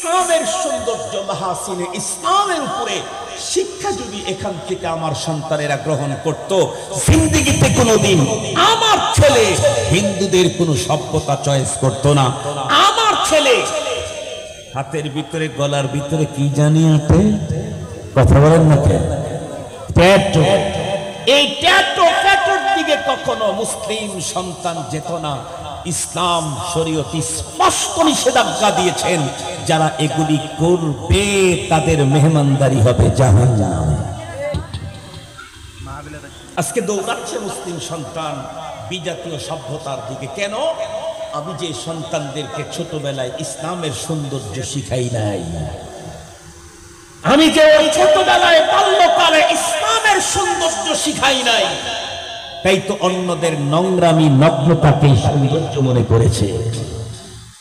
ইসলামের সৌন্দর্য মাহাসিনে ইসলামের উপরে শিক্ষা যদি এখান থেকে আমার সন্তানেরা গ্রহণ করত, জিন্দেগিতে কোনোদিন আমার ছেলে হিন্দুদের কোনো সভ্যতা চয়েস করত না। আমার ছেলে হাতের ভিতরে গলার ভিতরে কি জানি আছে, কথা বলেন না কে, ট্যাটু। এই ট্যাটুর দিকে কখনো মুসলিম সন্তান যেত না। ইসলাম শরীয়ত স্পষ্ট নিষেধাজ্ঞা দিয়েছেন, যারা এগুলি করবে তাদের মেহমানদারি হবে জাহান্নামে। আজকে দৌড়াচ্ছে মুসলিম সন্তান বিজাতীয় সভ্যতার দিকে। কেন? আমি যে সন্তানদেরকে ছোটবেলায় ইসলামের সৌন্দর্য শিখাই নাই, আমি যে ওই ছোটবেলায় বাল্যকালে ইসলামের সৌন্দর্য শিখাই নাই, তাই তো অন্যদের নোংরামি নগ্নতাকে সৌন্দর্য মনে করেছে।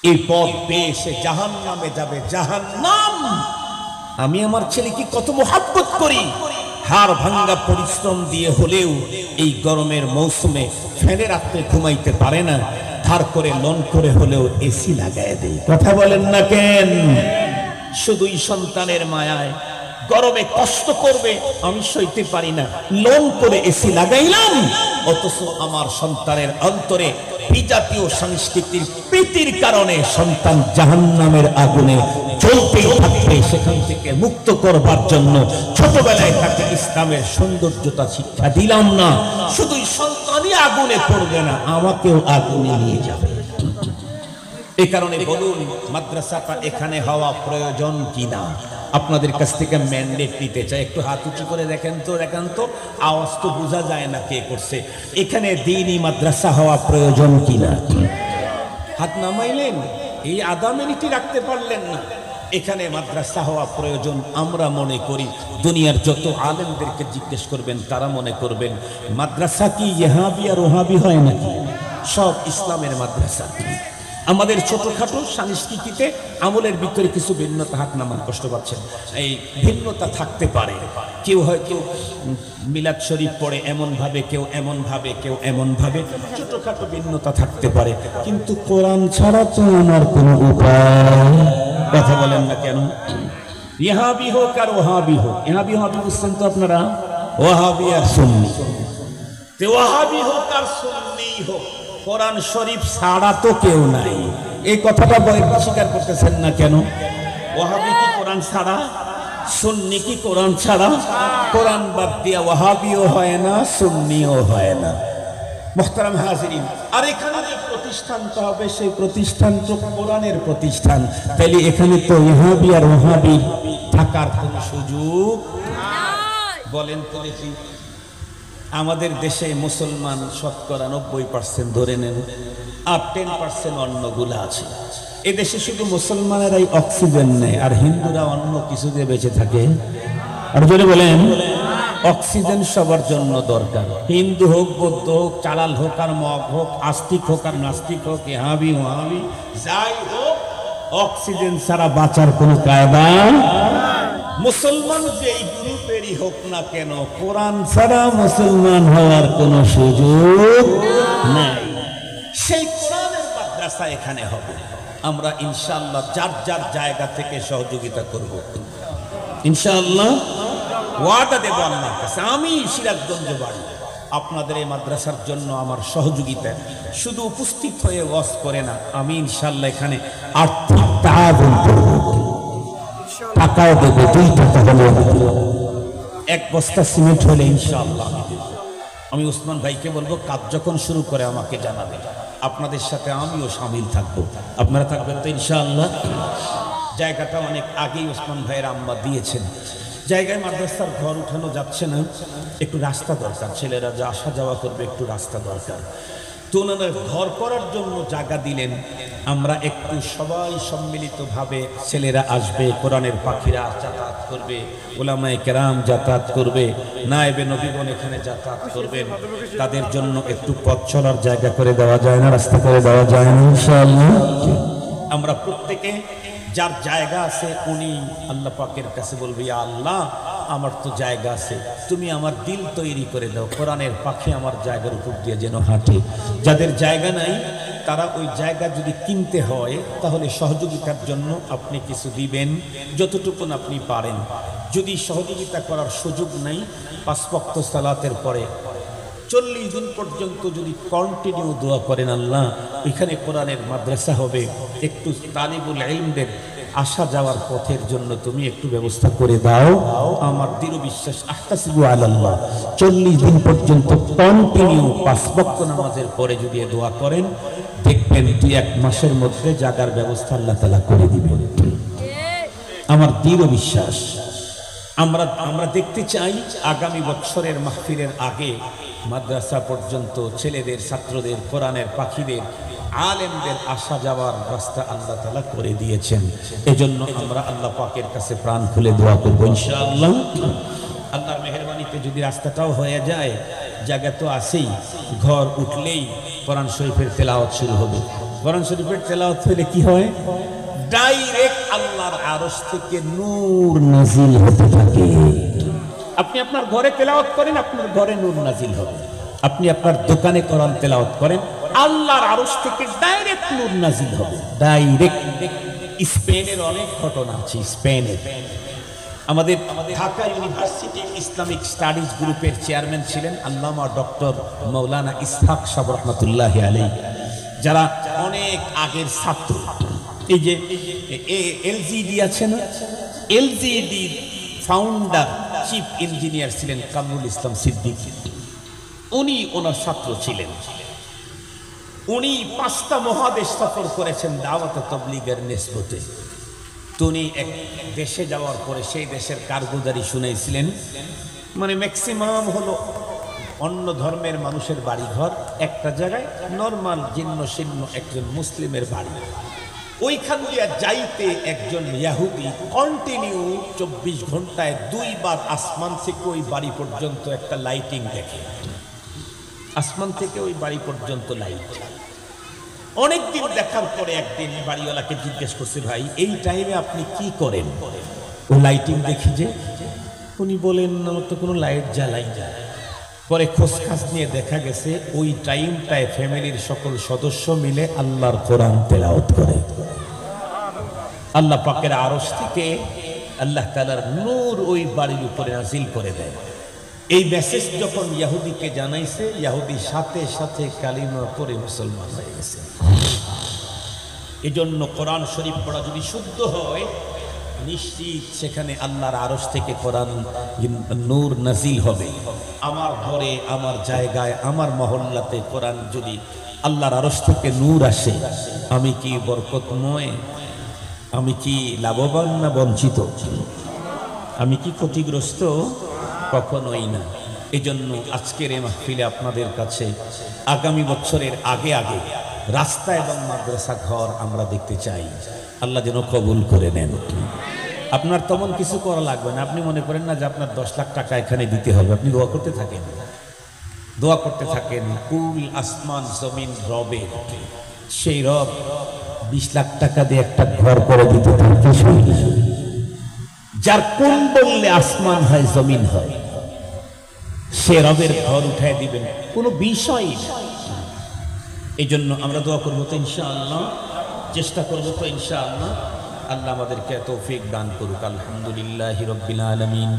এই পথ পেয়ে সে জাহান্নামে যাবে, জাহান্নাম। আমি আমার ছেলেকে কত মোহাব্বত করি, হাড় ভাঙ্গা পরিশ্রম দিয়ে হলেও এই গরমের মৌসুমে ফ্যানে রাত্রে ঘুমাইতে পারে না, ধার করে লোন করে হলেও এসি লাগায় দেয়। কথা বলেন না কেন? শুধুই সন্তানের মায়ায় গরমে কষ্ট করবে আমি সইতে পারি না, লোন করে এসি লাগাইলাম, অথচ আমার সন্তানের অন্তরে বিজাতীয় সংস্কৃতির প্রীতির কারণে সন্তান জাহান্নামের আগুনে জ্বলতেই থাকবে। সেখান থেকে মুক্ত করবার জন্য ছোটবেলায় তাকে ইসলামের সৌন্দর্যতা শিক্ষা দিলাম না। শুধুই সন্তানই আগুনে পড়বে না, আমাকেও আগুনে নিয়ে যাবে। এই কারণে বলুন, মাদ্রাসাটা এখানে হওয়া প্রয়োজন কিনা? আপনাদের কাছ থেকে ম্যান্ডেট নিতে চাই। একটু হাত উঁচু করে দেখেন তো, আওয়াজ তো বোঝা যায় না কে করছে। এখানে দ্বীনি মাদ্রাসা হওয়া প্রয়োজন কিনা? হাত নামাইলেন, এই আধা মিনিটই রাখতে পারলেন না। এখানে মাদ্রাসা হওয়া প্রয়োজন আমরা মনে করি। দুনিয়ার যত আলেমদেরকে জিজ্ঞেস করবেন, তারা মনে করবেন মাদ্রাসা কি ইহাবি আর ওহাবি হয় নাকি? সব ইসলামের মাদ্রাসা। আমাদের ছোটখাটো সংস্কৃতিতে আমলের ভিতরে কিছু ভিন্নতা, হাত নামান, কষ্ট পাচ্ছেন, এই ভিন্নতা থাকতে পারে। কেউ হয়তো মিলাদ শরীফ পড়ে এমন ভাবে, কেউ এমন ভাবে, কেউ এমন ভাবে, ছোটখাটো ভিন্নতা থাকতে পারে। কিন্তু কোরআন ছাড়া তো আমার কোনো উপায়, কথা বলেন না কেন? ইহাবি হোক আর ওহাবি হোক, ইহাবি ওহাবি বুঝছেন তো আপনারা, ওহাবি আর সুন্নি, ওহাবি হোক আর সুন্নি হোক, কোরআন শরীফ ছাড়া তো কেউ নাই। এই কথাটা স্বীকার করতেছেন না কেন? ওয়াহাবি কি কোরআন ছাড়া? সুন্নি কি কোরআন ছাড়া? কোরআন বাদ দিয়া ওয়াহাবিও হয় না, সুন্নিও হয় না। মুহতারাম হাজিরিন, আর এখানে যে প্রতিষ্ঠানটা হবে সেই প্রতিষ্ঠান তো কোরআনের প্রতিষ্ঠান। তাইলে এখানে তো ইহাবি আর ওয়াহাবি থাকার কোনো সুযোগ বলেন তো দেখি। আমাদের দেশে মুসলমান শতকরা 90% ধরে নেন, আর 10% অন্যগুলা আছে। এদেশে শুধু মুসলমানেরাই অক্সিজেন নেয়, আর হিন্দুরা অন্য কিছু দিয়ে বেঁচে থাকে। আর যদি বলেন অক্সিজেন সবার জন্য দরকার, হিন্দু হোক, বৌদ্ধ হোক, চালাল হোক আর মগ হোক, আস্তিক হোক আর নাস্তিক হোক, ইহাবি ওহাবি যাই হোক, অক্সিজেন ছাড়া বাঁচার কোনো কায়দা। মুসলমান যেই গ্রুপেরই হোক না কেন, কোরআন ছাড়া মুসলমান হওয়ার কোনো সুযোগ নাই। সেই কোরআনের মাদ্রাসা এখানে হবে। আমরা ইনশাআল্লাহ যার যার জায়গা থেকে সহযোগিতা করব, ইনশাআল্লাহ ওয়াদা দেব আল্লাহর কাছে। আমি সিরাজগঞ্জ বাড়ি, আপনাদের এই মাদ্রাসার জন্য আমার সহযোগিতা, শুধু উপস্থিত হয়ে ওয়াজ করে না, আমি ইনশাআল্লাহ এখানে আর্থিক তাআবুন করব, টাকাও দেবে, 2 টাকা হলে এক বস্তা সিমেন্ট হলে ইনশাআল্লাহ আমি ওসমান ভাইকে বলবো, কাজ যখন শুরু করে আমাকে জানাবে। আপনাদের সাথে আমিও শামিল থাকবো, আপনারা থাকবেন তো ইনশাআল্লাহ। জায়গাটা অনেক আগেই ওসমান ভাইয়ের আম্মা দিয়েছেন। জায়গায় মাদ্রাসার ঘর উঠানো যাচ্ছে না, একটু রাস্তা দরকার, ছেলেরা যা আসা যাওয়া করবে, একটু রাস্তা দরকার। তো ওনারা ঘর করার জন্য জায়গা দিলেন। আমরা একটু সবাই সম্মিলিতভাবে, ছেলেরা আসবে, কোরআনের পাখিরা যাতায়াত করবে, উলামায়ে কেরাম যাতায়াত করবে, নায়েবে নবীগণ এখানে যাতায়াত করবেন, তাদের জন্য একটু পথ চলার জায়গা করে দেওয়া যায় না, রাস্তা করে দেওয়া যায় না ইনশাআল্লাহ। আমরা প্রত্যেকে যার জায়গা আছে উনি আল্লাহ পাকের কাছে বলবে, ইয়া আল্লাহ আমার তো জায়গা আছে, তুমি আমার দিল তৈরি করে দাও, কোরআনের পাখি আমার জায়গার উপর দিয়ে যেন হাঁটে। যাদের জায়গা নাই তারা ওই জায়গা যদি কিনতে হয় তাহলে সহযোগিতার জন্য আপনি কিছু দিবেন যতটুকু আপনি পারেন। যদি সহযোগিতা করার সুযোগ নাই, 5 ওয়াক্ত সালাতের পরে 40 দিন পর্যন্ত যদি কন্টিনিউ দোয়া করেন, আল্লাহ এখানে কোরআনের মাদ্রাসা হবে, একটু তালিবুল ইলমদের আসা যাওয়ার পথের জন্য তুমি একটু ব্যবস্থা করে দাও, আমার দৃঢ় বিশ্বাস আহতাসিবু আলাল্লাহ 40 দিন পর্যন্ত কন্টিনিউ 5 ওয়াক্ত নামাজের পরে যদি দোয়া করেন, দেখবেন 2-1 মাসের মধ্যে জাগার ব্যবস্থা আল্লাহ তাআলা করে দিবেন। আমার দৃঢ় বিশ্বাস। আমরা দেখতে চাই আগামী বছরের মাহফিলের আগে মাদ্রাসা পর্যন্ত ছেলেদের, ছাত্রদের, কোরআনের পাখিদের, আলেমদের আসা যাওয়ার রাস্তা আল্লাহ তাআলা করে দিয়েছেন। এজন্য আমরা আল্লাহ পাকের কাছে প্রাণ খুলে দোয়া করব ইনশাআল্লাহ। আল্লাহর মেহেরবানিতে যদি রাস্তাটাও হয়ে যায়, জায়গা তো আছেই, ঘর উঠলেই কোরআন শরীফের তেলাওয়াত শুরু হবে। কোরআন শরীফের তেলাওয়াত হলে কি হয়? ডাইরেক্ট আল্লাহর আরশ থেকে নূর নাজিল হতে থাকে। আপনি আপনার ঘরে তেলাওয়াত করেন, আপনার ঘরে নূর নাজিল হবে। আপনি আপনার দোকানে কোরআন তেলাওয়াত করেন, আল্লাহর আরশ থেকে ডাইরেক্ট নূর নাজিল হবে, ডাইরেক্ট। স্পেনের অনেক ঘটনা আছে। স্পেনের আমাদের ঢাকা ইউনিভার্সিটি ইসলামিক স্টাডিজ গ্রুপের চেয়ারম্যান ছিলেন আল্লামা ডক্টর মৌলানা ইসহাক সাহেব রহমাতুল্লাহি আলাইহি, যারা অনেক আগের ছাত্র। এই যে এলজিডি আছে না, এলজিডি ফাউন্ডার চিফ ইঞ্জিনিয়ার ছিলেন কামরুল ইসলাম সিদ্দিকী। উনি ওনার ছাত্র ছিলেন। উনি 5টা মহাদেশ সফর করেছেন দাওয়াত তাবলীগের নিসবতে। উনি এক দেশে যাওয়ার পরে সেই দেশের কারগুজারি শুনেছিলেন। মানে ম্যাক্সিমাম হলো অন্য ধর্মের মানুষের বাড়িঘর, একটা জায়গায় নর্মাল জীর্ণ শীর্ণ একজন মুসলিমের বাড়ি। ওইখান দিয়ে যাইতে একজন ইহুদি কন্টিনিউ 24 ঘন্টায় 2 বার আসমান থেকে ওই বাড়ি পর্যন্ত একটা লাইটিং দেখে। আসমান থেকে ওই বাড়ি পর্যন্ত লাইট। অনেকদিন দেখার পরে একদিন বাড়িওয়ালাকে জিজ্ঞেস করছে, ভাই এই টাইমে আপনি কি করেন? ও লাইটিং দেখি যে। উনি বলেন, আমার তো কোনো লাইট জ্বালাই না। পরে খোঁজখাজ নিয়ে দেখা গেছে ওই টাইমটায় ফ্যামিলির সকল সদস্য মিলে আল্লাহর কোরআন তেলাওয়াত করে। আল্লাহ পাকের আরশ থেকে আল্লাহ তাআলার নূর ওই বাড়ির উপরে নাজিল করে দেয়। এই মেসেজ যখন ইহুদিকে জানাইছে, ইহুদি সাথে সাথে কালিমা পড়ে মুসলমান হয়ে গেছে। এজন্য কোরআন শরীফ পড়া যদি শুদ্ধ হয়, নিশ্চিত সেখানে আল্লাহর আরশ থেকে কোরআন নূর নাজিল হবে। আমার ঘরে, আমার জায়গায়, আমার মহল্লাতে কোরআন যদি আল্লাহর আরশ থেকে নূর আসে, আমি কি বরকতময়? আমি কি লাভবান না বঞ্চিত? আমি কি ক্ষতিগ্রস্ত? কখনোই না। এজন্য আজকের এই মাহফিলে আপনাদের কাছে আগামী বছরের আগে আগে রাস্তা এবং মাদ্রাসা ঘর আমরা দেখতে চাই। আল্লাহ যেন কবুল করে নেন। আপনার তেমন কিছু করা লাগবে না। আপনি মনে করেন না যে আপনার 10 লাখ টাকা এখানে দিতে হবে। আপনি দোয়া করতে থাকেন, দোয়া করতে থাকেন। কুল আসমান জমিন রবের, সেই রব 20 লাখ টাকা দিয়ে একটা ঘর করে দিতে থাকে। যার কোন বললে আসমান হয় জমিন হয়, সে রবের ঘর উঠায় দিবেন, কোনো বিষয় না। এই জন্য আমরা দোয়া করবো তো ইনশাআল্লাহ, চেষ্টা করবো তো ইনশাআল্লাহ। আল্লাহ আমাদেরকে তৌফিক দান করুক। আলহামদুলিল্লাহি রাব্বিল আলামিন।